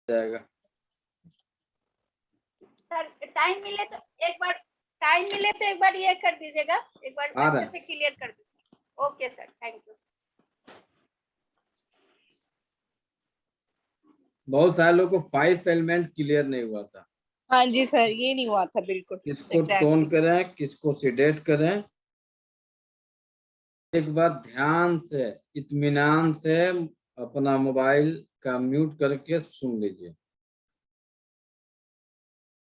जाएगा। Sir time मिले तो एक बार ये कर दीजिएगा, एक बार अच्छे से क्लियर कर दीजिएगा। Okay sir, thank you. बहुत सारे लोगों को 5 एलिमेंट क्लियर नहीं हुआ था। हाँ जी सर, ये नहीं हुआ था बिल्कुल। किसको टोन करें, किसको सिडेट करें, एक बार ध्यान से इत्मीनान से अपना मोबाइल का म्यूट करके सुन लीजिए।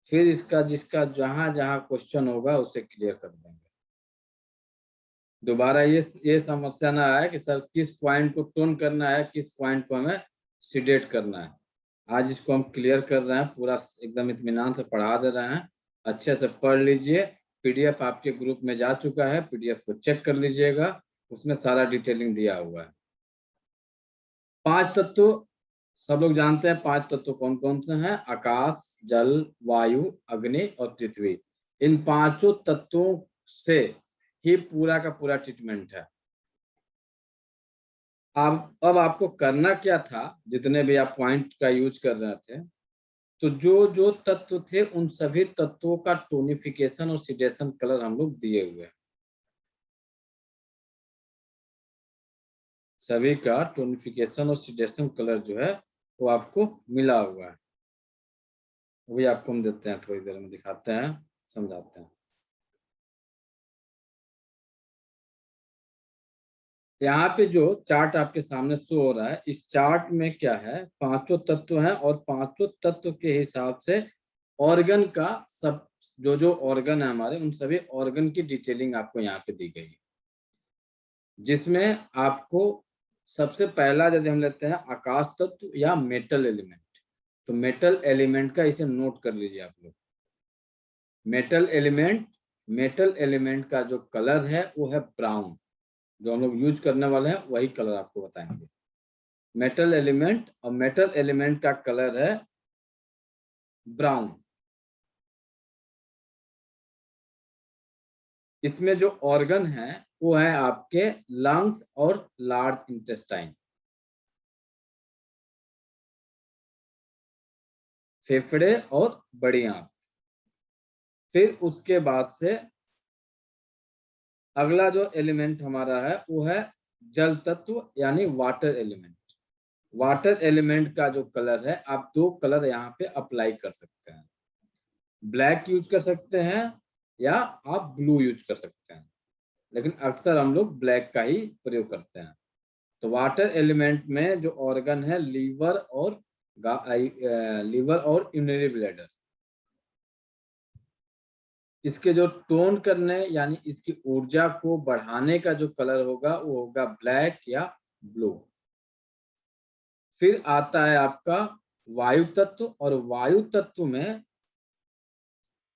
फिर इसका जिसका जहां जहां क्वेश्चन होगा उसे क्लियर कर देंगे। दोबारा ये समस्या ना आए कि सर किस पॉइंट को टोन करना है, किस पॉइंट को हमें सिडेट करना है। आज इसको हम क्लियर कर रहे हैं, पूरा एकदम इत्मीनान से पढ़ा दे रहे हैं। अच्छे से पढ़ लीजिए। पीडीएफ आपके ग्रुप में जा चुका है, पीडीएफ को चेक कर लीजिएगा, उसमें सारा डिटेलिंग दिया हुआ है। 5 तत्व सब लोग जानते हैं। 5 तत्व कौन कौन से हैं? आकाश, जल, वायु, अग्नि और पृथ्वी। इन 5 तत्वों से ही पूरा का पूरा ट्रीटमेंट है। अब आपको करना क्या था, जितने भी आप पॉइंट का यूज कर रहे थे, तो जो जो तत्व थे उन सभी तत्वों का टोनिफिकेशन और सिडेशन कलर हम लोग दिए हुए हैं। सभी का टोनिफिकेशन और सिडेशन कलर जो है वो आपको मिला हुआ है। वही आपको हम देते हैं, थोड़ी देर में दिखाते हैं, समझाते हैं। यहाँ पे जो चार्ट आपके सामने शो हो रहा है, इस चार्ट में क्या है, 5 तत्व हैं और 5 तत्व के हिसाब से ऑर्गन का सब जो ऑर्गन है हमारे, उन सभी ऑर्गन की डिटेलिंग आपको यहाँ पे दी गई है। जिसमें आपको सबसे पहला यदि हम लेते हैं आकाश तत्व या मेटल एलिमेंट, तो मेटल एलिमेंट का इसे नोट कर लीजिए आप लोग। मेटल एलिमेंट का जो कलर है वो है ब्राउन। जो हम लोग यूज करने वाले हैं वही कलर आपको बताएंगे। मेटल एलिमेंट, और मेटल एलिमेंट का कलर है ब्राउन। इसमें जो ऑर्गन है वो है आपके लंग्स और लार्ज इंटेस्टाइन, फेफड़े और बड़ी आंत। फिर उसके बाद से अगला जो एलिमेंट हमारा है वो है जल तत्व यानी वाटर एलिमेंट। वाटर एलिमेंट का जो कलर है, आप 2 कलर यहाँ पे अप्लाई कर सकते हैं। ब्लैक यूज कर सकते हैं या आप ब्लू यूज कर सकते हैं, लेकिन अक्सर हम लोग ब्लैक का ही प्रयोग करते हैं। तो वाटर एलिमेंट में जो ऑर्गन है लीवर और यूरिनरी ब्लैडर। इसके जो टोन करने यानी इसकी ऊर्जा को बढ़ाने का जो कलर होगा वो होगा ब्लैक या ब्लू। फिर आता है आपका वायु तत्व, और वायु तत्व में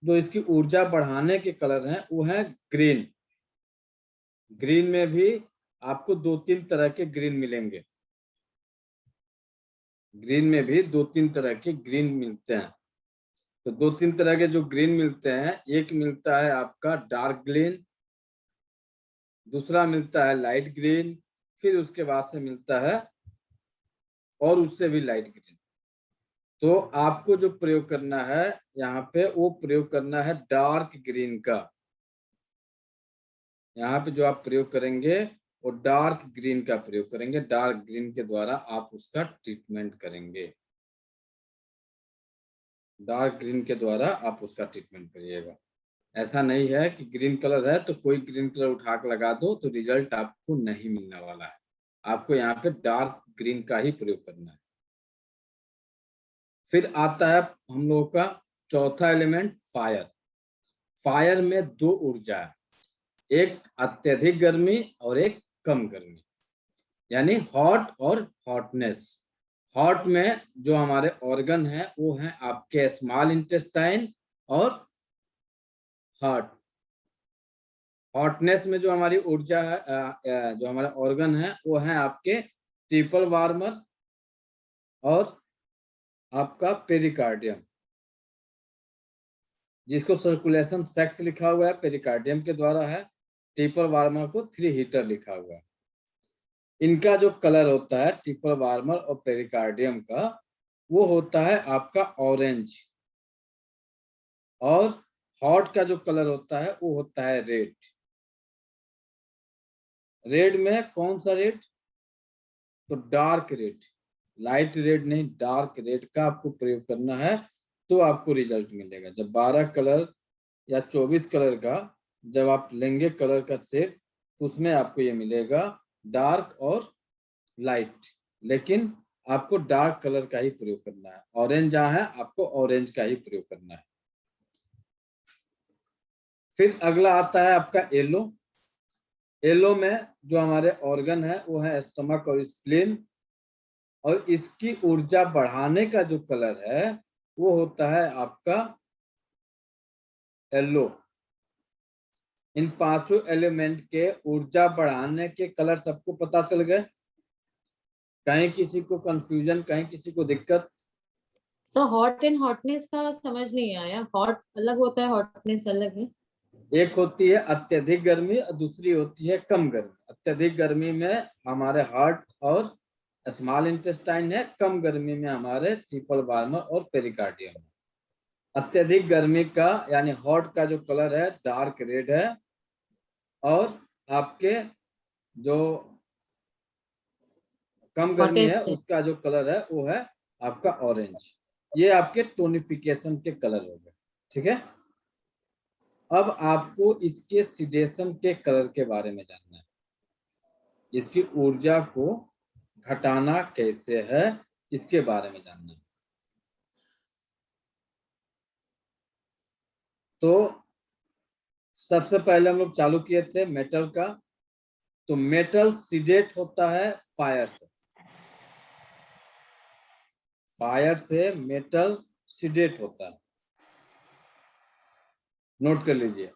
जो इसकी ऊर्जा बढ़ाने के कलर हैं वो है ग्रीन। ग्रीन में भी आपको 2-3 तरह के ग्रीन मिलेंगे। ग्रीन में भी 2-3 तरह के ग्रीन मिलते हैं। तो 2-3 तरह के जो ग्रीन मिलते हैं, एक मिलता है आपका डार्क ग्रीन, दूसरा मिलता है लाइट ग्रीन, फिर उसके बाद से मिलता है और उससे भी लाइट ग्रीन। तो आपको जो प्रयोग करना है यहाँ पे, वो प्रयोग करना है डार्क ग्रीन का। यहाँ पे जो आप प्रयोग करेंगे वो डार्क ग्रीन का प्रयोग करेंगे। डार्क ग्रीन के द्वारा आप उसका ट्रीटमेंट करेंगे। डार्क ग्रीन के द्वारा आप उसका ट्रीटमेंट करिएगा। ऐसा नहीं है कि ग्रीन कलर है तो कोई ग्रीन कलर उठा के लगा दो, तो रिजल्ट आपको नहीं मिलने वाला है। आपको यहाँ पे डार्क ग्रीन का ही प्रयोग करना है। फिर आता है हम लोगों का चौथा एलिमेंट फायर। फायर में 2 ऊर्जा है, एक अत्यधिक गर्मी और एक कम गर्मी, यानी हॉट और हॉटनेस। हॉट में जो हमारे ऑर्गन है वो है आपके स्मॉल इंटेस्टाइन और हार्ट। हॉटनेस में जो हमारी ऊर्जा है, जो हमारा ऑर्गन है वो है आपके ट्रिपल वार्मर और आपका पेरिकार्डियम, जिसको सर्कुलेशन सेक्स लिखा हुआ है पेरिकार्डियम के द्वारा है। ट्रिपल वार्मर को 3 हीटर लिखा हुआ है। इनका जो कलर होता है ट्रिपल वार्मर और पेरिकार्डियम का, वो होता है आपका ऑरेंज, और हॉट का जो कलर होता है वो होता है रेड। रेड में कौन सा रेड? तो डार्क रेड, लाइट रेड नहीं, डार्क रेड का आपको प्रयोग करना है, तो आपको रिजल्ट मिलेगा। जब 12 कलर या 24 कलर का जब आप लेंगे कलर का सेट, तो उसमें आपको ये मिलेगा डार्क और लाइट, लेकिन आपको डार्क कलर का ही प्रयोग करना है। ऑरेंज जहाँ है आपको ऑरेंज का ही प्रयोग करना है। फिर अगला आता है आपका येलो। येलो में जो हमारे ऑर्गन है वो है स्टमक और स्प्लीन, और इसकी ऊर्जा बढ़ाने का जो कलर है वो होता है आपका येलो। इन पांचों एलिमेंट के ऊर्जा बढ़ाने के कलर सबको पता चल गए? कहीं किसी को कंफ्यूजन, कहीं किसी को दिक्कत? सो हॉट एंड हॉटनेस का समझ नहीं आया, हॉट अलग होता है, हॉटनेस अलग है। एक होती है अत्यधिक गर्मी और दूसरी होती है कम गर्मी। अत्यधिक गर्मी में हमारे हार्ट और स्मॉल इंटेस्टाइन है, कम गर्मी में हमारे ट्रिपल बार्मर और पेरिकार्डियम है। अत्यधिक गर्मी का यानी हॉट का जो कलर है डार्क रेड है, और आपके जो कम गर्मी है हॉटेस्ट है। उसका जो कलर है वो है आपका ऑरेंज। ये आपके टोनिफिकेशन के कलर हो गए, ठीक है। अब आपको इसके सिडेशन के कलर के बारे में जानना है। इसकी ऊर्जा को घटाना कैसे है इसके बारे में जानना है। तो सबसे पहले हम लोग चालू किए थे मेटल का। तो मेटल सिडेट होता है फायर से। फायर से मेटल सिडेट होता है, नोट कर लीजिए।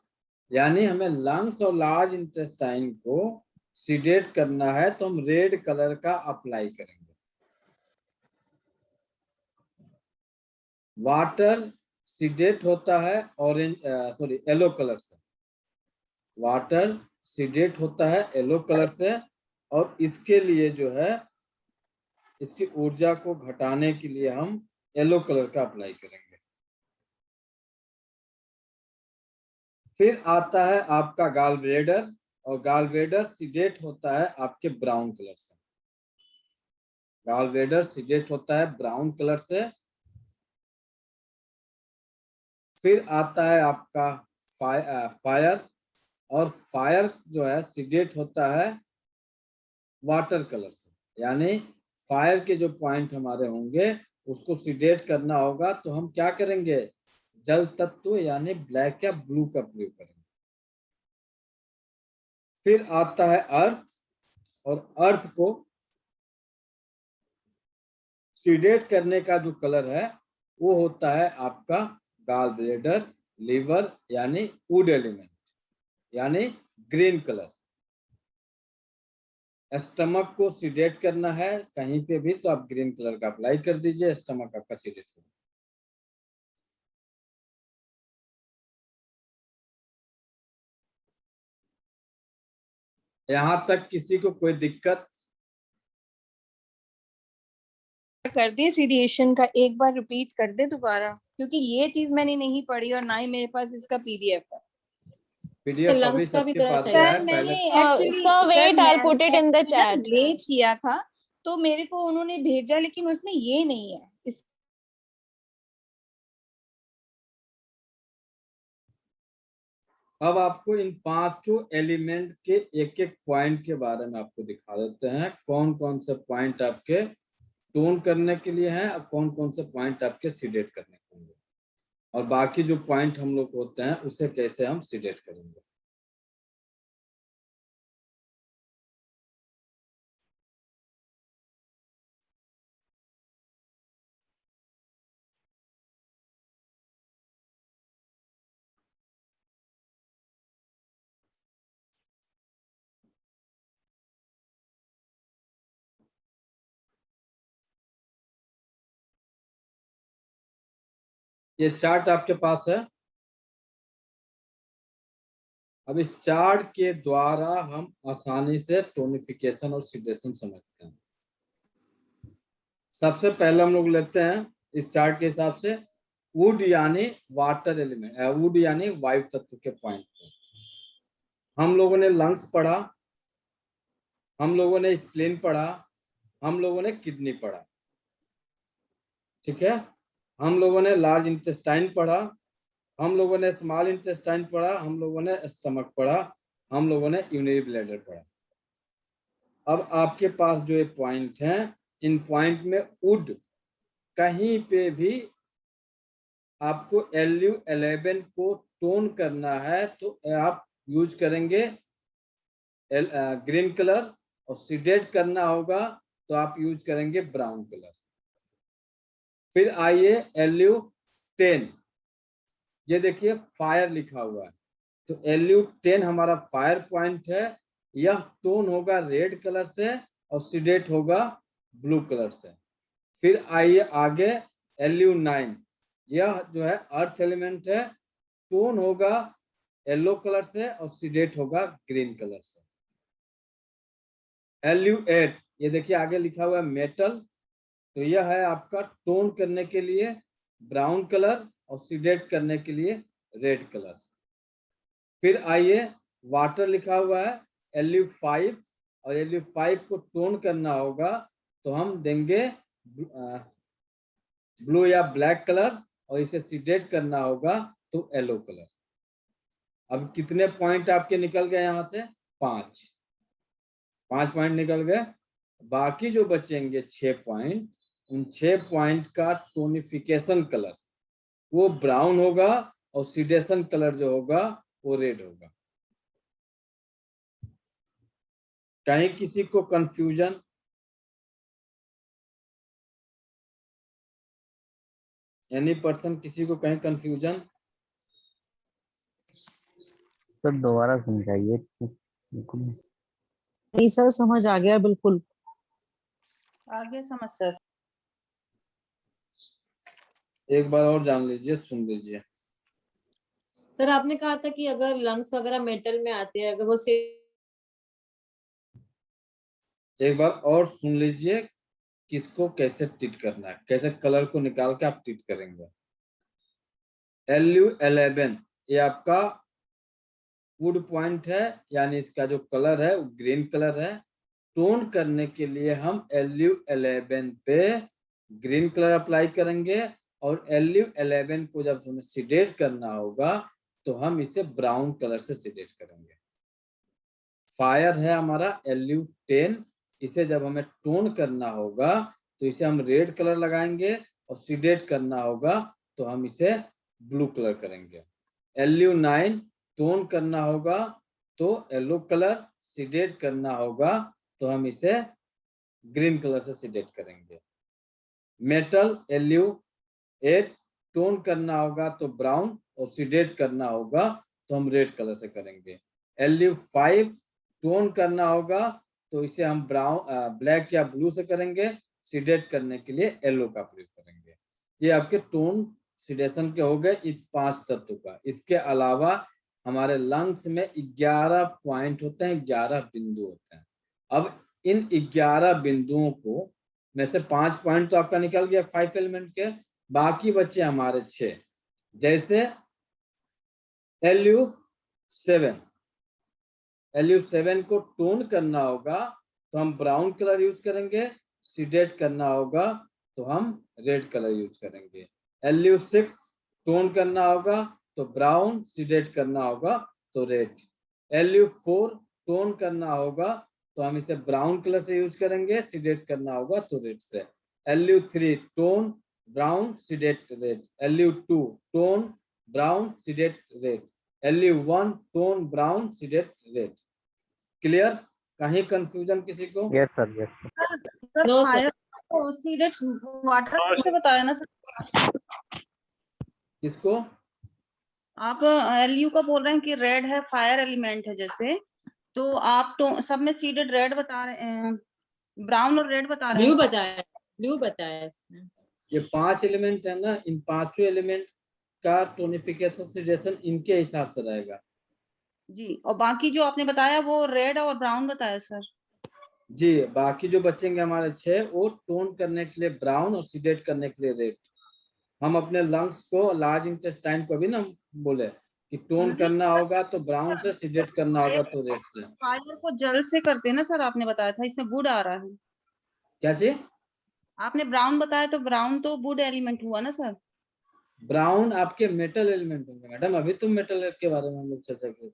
यानी हमें लंग्स और लार्ज इंटेस्टाइन को सिडेट करना है तो हम रेड कलर का अप्लाई करेंगे। वाटर सिडेट होता है ऑरेंज येलो कलर से। वाटर सिडेट होता है येलो कलर से, और इसके लिए जो है इसकी ऊर्जा को घटाने के लिए हम येलो कलर का अप्लाई करेंगे। फिर आता है आपका गाल ब्लेडर, और गाल ब्लेडर सिडेट होता है आपके ब्राउन कलर से। गाल ब्लेडर सिडेट होता है ब्राउन कलर से। फिर आता है आपका फायर, और फायर जो है सिडेट होता है वाटर कलर से। यानी फायर के जो पॉइंट हमारे होंगे उसको सिडेट करना होगा, तो हम क्या करेंगे? जल तत्व यानी ब्लैक या ब्लू का प्रयोग करेंगे। फिर आता है अर्थ, और अर्थ को सिडेट करने का जो कलर है वो होता है आपका गाल ब्लेडर, लीवर यानी वुड एलिमेंट यानी ग्रीन कलर। स्टमक को सिडेट करना है कहीं पे भी तो आप ग्रीन कलर का अप्लाई कर दीजिए, स्टमक आपका सिडेट हो। यहाँ तक किसी को कोई दिक्कत? कर दे सीडिएशन का, एक बार रिपीट कर दे दोबारा, क्योंकि ये चीज मैंने नहीं पढ़ी और ना ही मेरे पास इसका पीडीएफ है। पीडीएफ अभी लंग्स का भी सबके जरा पास चाहिए। है सर मैंने पहले। Actually wait, I'll put it in the chat. Late किया था तो मेरे को उन्होंने भेजा, लेकिन उसमें ये नहीं है। इस अब आपको इन पांचों एलिमेंट के एक एक पॉइंट के बारे में आपको दिखा देते हैं, कौन कौन से पॉइंट आपके टोन करने के लिए हैं और कौन कौन से पॉइंट आपके सिडेट करने के होंगे, और बाकी जो पॉइंट हम लोग होते हैं उसे कैसे हम सिडेट करेंगे। ये चार्ट आपके पास है। अब इस चार्ट के द्वारा हम आसानी से टोनिफिकेशन और सिडेशन समझते हैं। सबसे पहले हम लोग लेते हैं इस चार्ट के हिसाब से वुड यानी वाटर एलिमेंट, वुड यानी वायु तत्व के पॉइंट को। हम लोगों ने लंग्स पढ़ा, हम लोगों ने स्प्लीन पढ़ा, हम लोगों ने किडनी पढ़ा, ठीक है। हम लोगों ने लार्ज इंटेस्टाइन पढ़ा, हम लोगों ने स्मॉल इंटेस्टाइन पढ़ा, हम लोगों ने स्टमक पढ़ा, हम लोगों ने यूरिनरी ब्लैडर पढ़ा। अब आपके पास जो ये पॉइंट हैं, इन पॉइंट में वुड कहीं पे भी आपको LU11 को टोन करना है तो आप यूज करेंगे ग्रीन कलर, और सीडेट करना होगा तो आप यूज करेंगे ब्राउन कलर। फिर आइए LU10, ये देखिए फायर लिखा हुआ है, तो LU10 हमारा फायर पॉइंट है। यह टोन होगा रेड कलर से और सीडेट होगा ब्लू कलर से। फिर आइए आगे LU9, यह जो है अर्थ एलिमेंट है, टोन होगा येलो कलर से और सीडेट होगा ग्रीन कलर से। LU8, ये देखिए आगे लिखा हुआ है मेटल, तो यह है आपका टोन करने के लिए ब्राउन कलर और सीडेट करने के लिए रेड कलर। फिर आइए वाटर लिखा हुआ है LU5, और LU5 को टोन करना होगा तो हम देंगे ब्लू या ब्लैक कलर, और इसे सीडेट करना होगा तो येलो कलर। अब कितने पॉइंट आपके निकल गए यहाँ से? 5 पॉइंट निकल गए। बाकी जो बचेंगे 6 पॉइंट, उन 6 पॉइंट का टोनिफिकेशन कलर वो ब्राउन होगा और सीडेशन कलर जो होगा वो रेड होगा। कहीं किसी को कंफ्यूजन? एनी पर्सन, किसी को कहीं कंफ्यूजन? सर दोबारा समझाइए। नहीं सर, समझ आ गया बिल्कुल। आगे समझ सर। एक बार और जान लीजिए, सुन लीजिए। सर आपने कहा था कि अगर लंग्स वगैरह मेटल में आते हैं, अगर वो से एक बार और सुन लीजिए किसको कैसे ट्रीट करना है, कैसे कलर को निकाल के आप ट्रीट करेंगे। LU11 ये आपका वुड पॉइंट है, यानी इसका जो कलर है वो ग्रीन कलर है। टोन करने के लिए हम LU11 पे ग्रीन कलर अप्लाई करेंगे, और LU11 को जब हमें सीडेट करना होगा तो हम इसे ब्राउन कलर से सीडेट करेंगे। फायर है हमारा LU10, इसे जब हमें टोन करना होगा तो इसे हम रेड कलर लगाएंगे, और सीडेट करना होगा तो हम इसे ब्लू कलर करेंगे। LU9 टोन करना होगा तो येलो कलर, सीडेट करना होगा तो हम इसे ग्रीन कलर से सीडेट करेंगे। मेटल LU8 टोन करना होगा तो ब्राउन, और सीडेट करना होगा तो हम रेड कलर से करेंगे। LU5 टोन करना होगा तो इसे हम ब्लैक या ब्लू से करेंगे, सीडेट करने के लिए येलो का प्रयोग करेंगे। ये आपके टोन सीडेशन के हो गए इस 5 तत्व का। इसके अलावा हमारे लंग्स में 11 पॉइंट होते हैं, 11 बिंदु होते हैं। अब इन 11 बिंदुओं को में से 5 पॉइंट तो आपका निकल गया 5 एलिमेंट के, बाकी बचे हमारे 6। जैसे LU7 को टोन करना होगा तो हम ब्राउन कलर यूज करेंगे, सीडेट करना होगा तो हम रेड कलर यूज करेंगे। LU6 टोन करना होगा तो ब्राउन, सीडेट करना होगा तो रेड। LU4 टोन करना होगा तो हम इसे ब्राउन कलर से यूज करेंगे, सीडेट करना होगा तो रेड से। LU3 tone brown, seeded red. LU2 tone brown, seeded red. LU1 tone brown, seeded red. Clear? कहीं कंफ्यूजन किसी को? Yes sir, yes sir. Sir No, fire को सीडेट वाटर से बताया ना सर। किसको? आप LU का बोल रहे हैं कि रेड है, फायर एलिमेंट है जैसे, तो आप तो सब में सीडेड रेड बता रहे हैं, ब्राउन और रेड बता रहे ब्लू हैं। बताया इसमें। ये 5 एलिमेंट है ना, इन 5 एलिमेंट का टोनिफिकेशन सीडेशन इनके हिसाब से रहेगा जी, और बाकी जो आपने बताया वो रेड और ब्राउन बताया सर। जी, बाकी जो बचेंगे हमारे 6 वो टोन करने के लिए ब्राउन और सीडेट करने के लिए रेड। हम अपने लंग्स को, लार्ज इंटेस्टाइन को भी ना बोले कि टोन करना होगा तो ब्राउन से, सीडेट करना होगा तो रेड से। फायर को जल से करते हैं ना सर, आपने बताया था, इसमें वुड आ रहा है। क्या चीज? आपने ब्राउन बताया तो ब्राउन तो वुड एलिमेंट हुआ ना सर। ब्राउन आपके मेटल एलिमेंट होंगे मैडम, अभी तुम मेटल के बारे में हम लोग चर्चा कर रहे थे।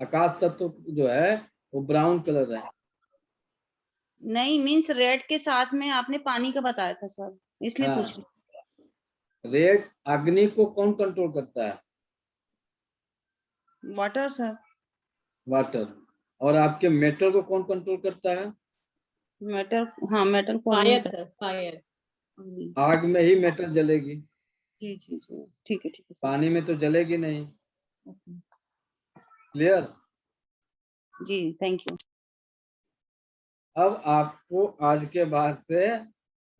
आकाश तत्व जो है वो ब्राउन कलर है। नहीं, मीन्स रेड के साथ में आपने पानी का बताया था सर, इसलिए हाँ, पूछ रही। रेड अग्नि को कौन कंट्रोल करता है? Water sir. वाटर। और आपके मेटल को कौन कंट्रोल करता है? मेटल, हाँ मेटल को फायर सर, फायर। आग में ही मेटल जलेगी, जी जी जी, ठीक है सर। पानी में तो जलेगी नहीं। ओके। क्लियर? जी, थैंक यू। अब आपको आज के बाद से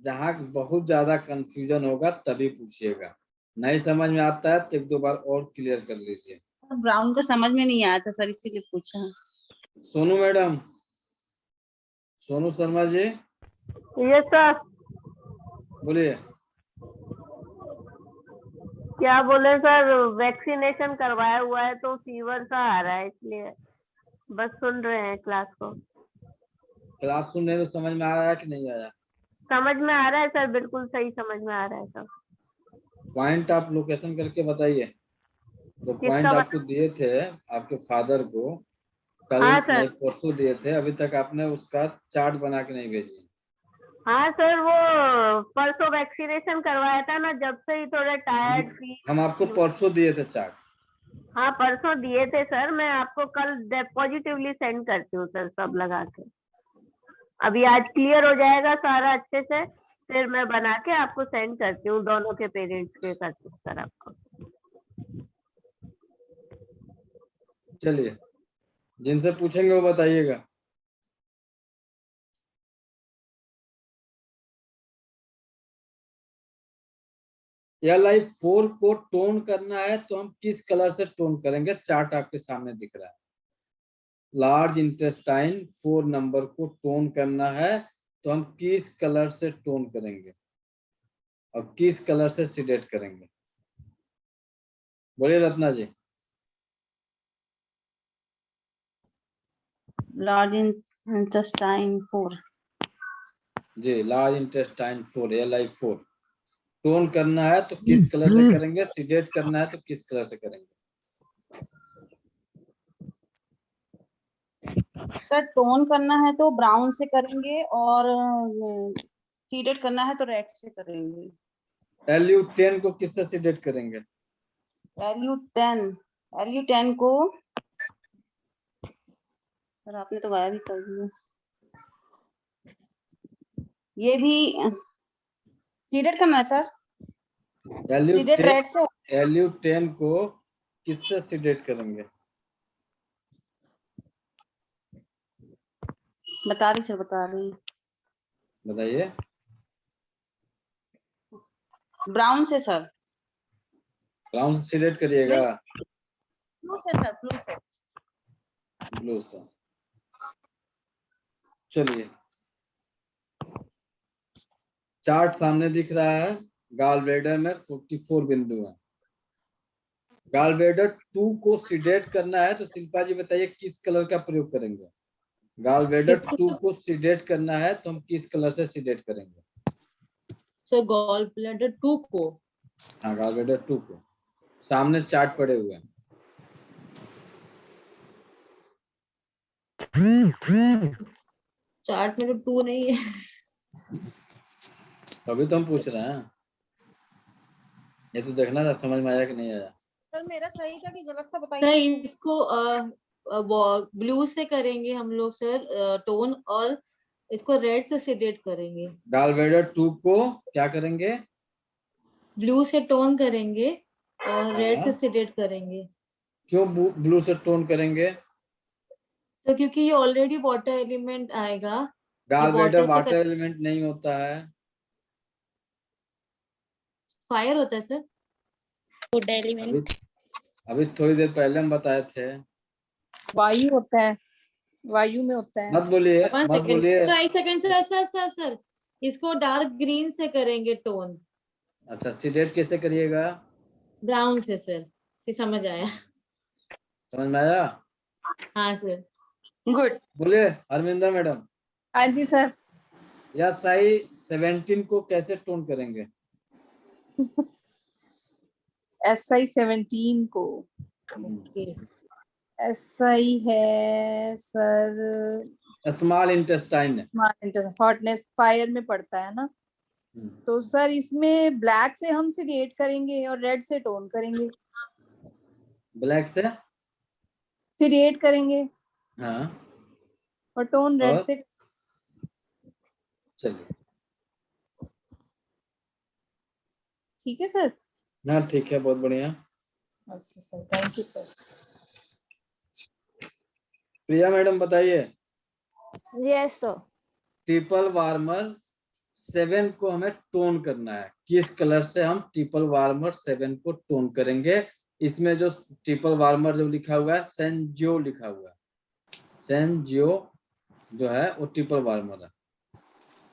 जहाँ बहुत ज्यादा कंफ्यूजन होगा तभी पूछिएगा, नहीं समझ में आता है तो एक दो बार और क्लियर कर लीजिए। ब्राउन को समझ में नहीं आया था सर, इसीलिए पूछा। Sonu madam, Sonu Sharma ji, yes sir. बोलिए। क्या बोले सर, वैक्सीनेशन करवाया हुआ है तो फीवर सा आ रहा है, इसलिए बस सुन रहे हैं क्लास को। क्लास सुनने तो समझ में आ रहा है कि नहीं आया? समझ में आ रहा है सर, बिल्कुल सही समझ में आ रहा है सर। पॉइंट आप लोकेशन करके बताइए। तो किसका पॉइंट आपको दिए थे आपके फादर को, कल हाँ सर। नहीं परसों दिए थे, अभी तक आपने उसका चार्ट बना के नहीं भेजी। हाँ सर, वो परसों वैक्सीनेशन करवाया था ना, जब से ही थोड़ा टायर्ड फील। हम आपको परसों दिए थे चार्ट। हाँ परसों दिए थे सर, मैं आपको कल पॉजिटिवली सेंड करती हूँ सर, सब लगा के। अभी आज क्लियर हो जाएगा सारा अच्छे से, फिर मैं बना के आपको सेंड करती हूँ, दोनों के पेरेंट्स के करती हूँ सर आपको। चलिए, जिनसे पूछेंगे वो बताइएगा। Li4 को टोन करना है तो हम किस कलर से टोन करेंगे? चार्ट आपके सामने दिख रहा है। लार्ज इंटेस्टाइन 4 नंबर को टोन करना है तो हम किस कलर से टोन करेंगे और किस कलर से सीडेट करेंगे? बोलिए रत्ना जी। Large intestine 4। जी, लार्ज इंटेस्टाइन 4, Li4 टोन करना है तो किस कलर से करेंगे, सीडेट करना है तो किस कलर से करेंगे? सर टोन करना है तो ब्राउन से करेंगे, और सीडेड करना है तो रेड से करेंगे। Lu10 को किससे सीडेट करेंगे? Lu10 को सर आपने तो गायब ही कर दिया। ये भी सीडेड करना है सर, सीडेड रेड से। Lu10 को किससे सीडेट करेंगे? बता रही सर, बता रही। बताइए। ब्राउन से सर। ब्राउन से सीडेट करिएगा? ब्लू से सर, ब्लू से। ब्लू से। चलिए, चार्ट सामने दिख रहा है। गाल ब्लैडर में 44 बिंदु है। गाल ब्लैडर 2 को सीडेट करना है तो शिल्पा जी बताइए किस कलर का प्रयोग करेंगे? गाल ब्लैडर 2 को सीडेट करना है तो हम किस कलर से सीडेट करेंगे? सर गॉल ब्लैडर 2 को। हाँ, गाल ब्लैडर 2 को। सामने चार्ट पड़े हुए हैं। चार्ट में तो 2 नहीं है। तभी तो हम पूछ रहे हैं, ये तो देखना था समझ में आया कि नहीं आया। सर मेरा सही था कि गलत था सर बताइए। इसको ब्लू से करेंगे हम लोग सर टोन, और इसको रेड से सीडेट करेंगे। गाल ब्लैडर 2 को क्या करेंगे? ब्लू से टोन करेंगे और रेड हाँ। से सीडेट करेंगे। क्यों ब्लू से टोन करेंगे? तो क्योंकि ये ऑलरेडी वाटर एलिमेंट आएगा। गाल ब्लैडर वाटर से वाटर एलिमेंट नहीं होता है, फायर होता है सर। Food element. अभी थोड़ी देर पहले हम बताए थे। वायु होता है। वायु में होता है। मत बोलिए, वन मत सेकेंड बोलिए। सर, एक second sir sir sir sir, इसको डार्क ग्रीन से करेंगे टोन, अच्छा, सीडेट कैसे करिएगा? ब्राउन से सर, समझ आया। समझ में आया? हाँ सर। गुड। बोलिए हरमिंदर मैडम। हाँ जी सर। SI 17 को कैसे टोन करेंगे? SI 17 को, SI है sir small intestine. Hotness, fire में पड़ता है ना, तो सर इसमें ब्लैक से हम सीडेट करेंगे और रेड से टोन करेंगे। ब्लैक से सीडेट करेंगे हाँ, और टोन रेड और? से। चलिए, ठीक है सर। हाँ ठीक है, बहुत बढ़िया। Okay sir, thank you sir. Priya madam बताइए, यस सर। ट्रिपल वार्मर 7 को हमें टोन करना है, किस कलर से हम ट्रिपल वार्मर 7 को टोन करेंगे? इसमें जो ट्रिपल वार्मर जो लिखा हुआ है, सेंजियो लिखा हुआ है, सेंजियो जो है वो ट्रिपल वार्मर है।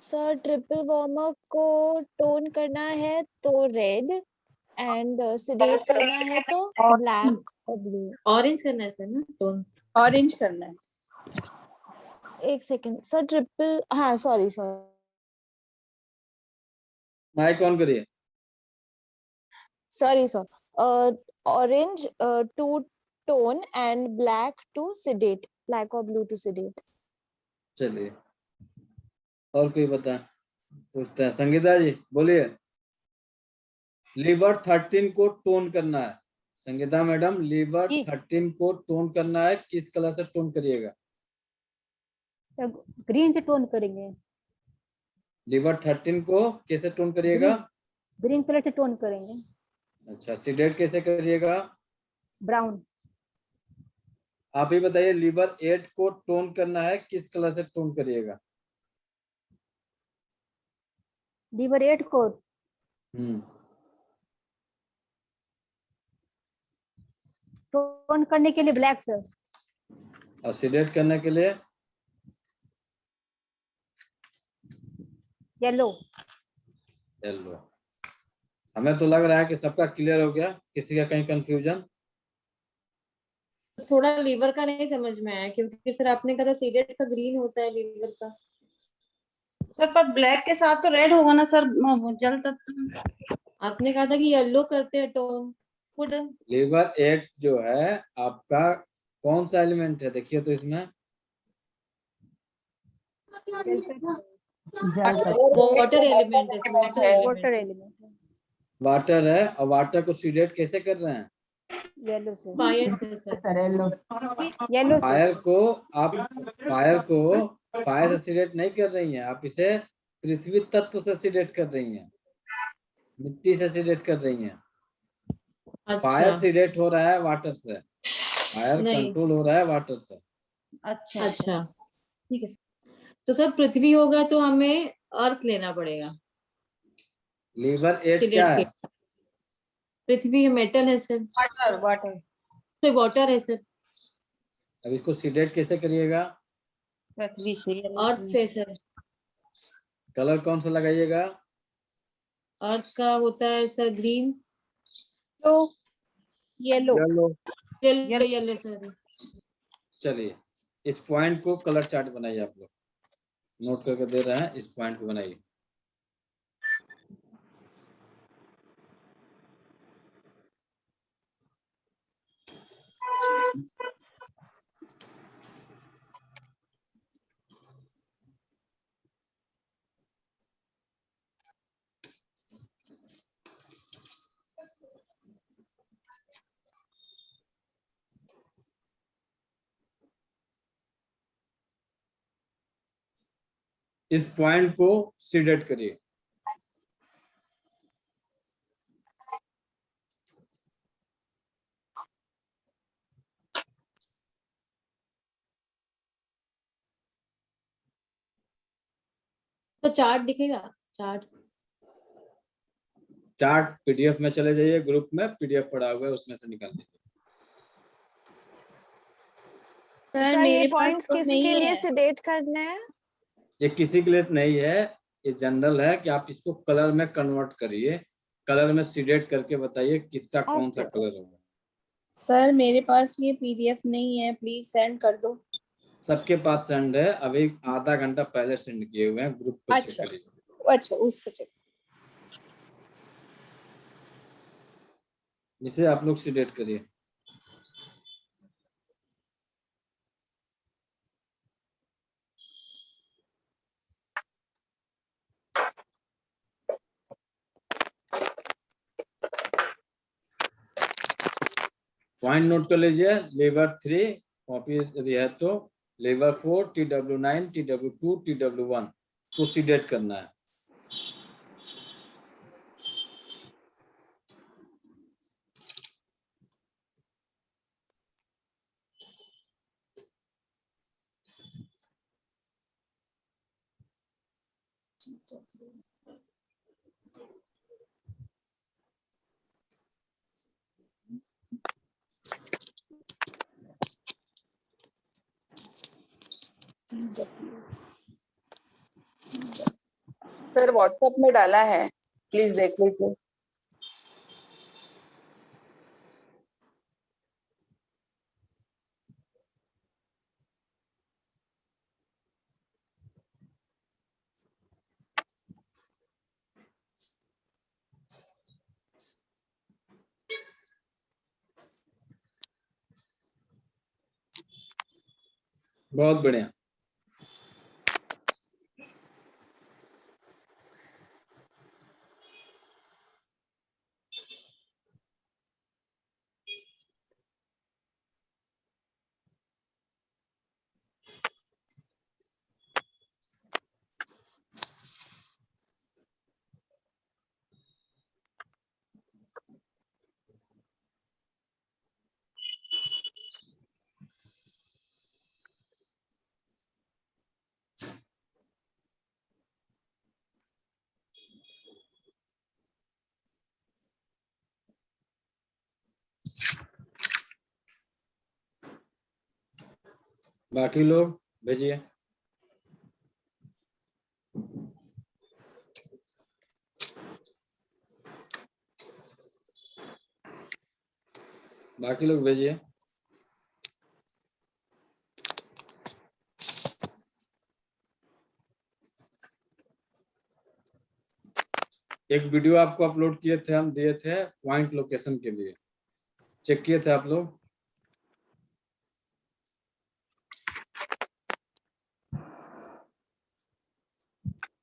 सर ट्रिपल वार्मर को टोन करना है तो रेड, एंड सीडेट करना है तो ब्लैक और ब्लू। ऑरेंज करना है सर ना टोन? ऑरेंज करना है। एक सेकेंड सर, ट्रिपल, हाँ सॉरी सर, माइक ऑन करिए। Sorry sir, orange to tone and black to sedate, black और ब्लू टू सीडेट। चलिए, और कोई बता पूछते हैं? संगीता जी बोलिए, लीवर 13 को टोन करना है। संगीता मैडम, लीवर 13 को टोन करना है, किस कलर से टोन करिएगा? ग्रीन से टोन करेंगे। लीवर 13 को कैसे टोन करिएगा? ग्रीन कलर से टोन करेंगे। अच्छा, सीडेट कैसे करिएगा? ब्राउन। आप ही बताइए, लीवर 8 को टोन करना है, किस कलर से टोन करिएगा? लीवर 8 को टोन करने के लिए ब्लैक सर। और सीडेट करने के लिए? येलो। येलो। हमें तो लग रहा है कि सबका क्लियर हो गया, किसी का कहीं कंफ्यूजन? थोड़ा लीवर का नहीं समझ में आया, क्योंकि सर आपने कहा था सीडेट का ग्रीन होता है, लीवर का सर पर ब्लैक के साथ तो रेड होगा ना सर, जल तत्व। आपने कहा था कि येलो करते हैं टोन। गुड। लीवर 8 जो है आपका कौन सा एलिमेंट है? देखिए तो इसमें वाटर एलिमेंट है, वाटर एलिमेंट। वाटर है, और वाटर को सीडेट कैसे कर रहे हैं? येलो से। फायर से सर। येलो। फायर को आप फायर से सीडेट नहीं कर रही हैं, आप इसे पृथ्वी तत्व से सीडेट कर रही हैं, मिट्टी से सीडेट कर रही हैं। अच्छा। फायर सीडेट हो रहा है वाटर से, फायर कंट्रोल हो रहा है वाटर से। अच्छा अच्छा ठीक है। तो सर पृथ्वी होगा तो हमें अर्थ लेना पड़ेगा। लीवर 8 क्या है? पृथ्वी मेटल है सर। वाटर। तो वाटर है सर। अब इसको सीडेट कैसे करिएगा? पृथ्वी से। अर्थ से सर। कलर कौन सा लगाइएगा? अर्थ का होता है सर ग्रीन, तो येलो। Yellow sir. चलिए, इस पॉइंट को कलर चार्ट बनाइए, आप लोग नोट करके दे रहे हैं, इस पॉइंट को बनाइए। इस पॉइंट को सीडेट करिए। तो चार्ट दिखेगा, चार्ट पीडीएफ में चले जाइए, ग्रुप में पीडीएफ पड़ा हुआ है, उसमें से निकाल लीजिए। सर सर ये मेरे पास पॉइंट्स तो किसके नहीं लिए है। सिडेट करना है? ये किसी के लिए नहीं है, ये जनरल है कि आप इसको कलर में कन्वर्ट करिए, कलर में सीडेट करके बताइए किसका कौन सा ओके कलर होगा। सर मेरे पास ये पीडीएफ नहीं है, प्लीज सेंड कर दो। सबके पास सेंड है, अभी आधा घंटा पहले सेंड किए हुए हैं, ग्रुप पे चेक अच्छा करिए। अच्छा, उसको चेक। जिसे आप लोग सीडेट करिए। पॉइंट नोट कर लीजिए। लेबर 3 कॉपी यदि है तो, लेबर 4 TW9 TW2 TW1 को सीडेट करना है। सर व्हाट्सएप में डाला है, प्लीज देख लीजिए। बहुत बढ़िया। बाकी लोग भेजिए। बाकी लोग भेजिए। एक वीडियो आपको अपलोड किए थे, हम दिए थे पॉइंट लोकेशन के लिए, चेक किए थे आप लोग?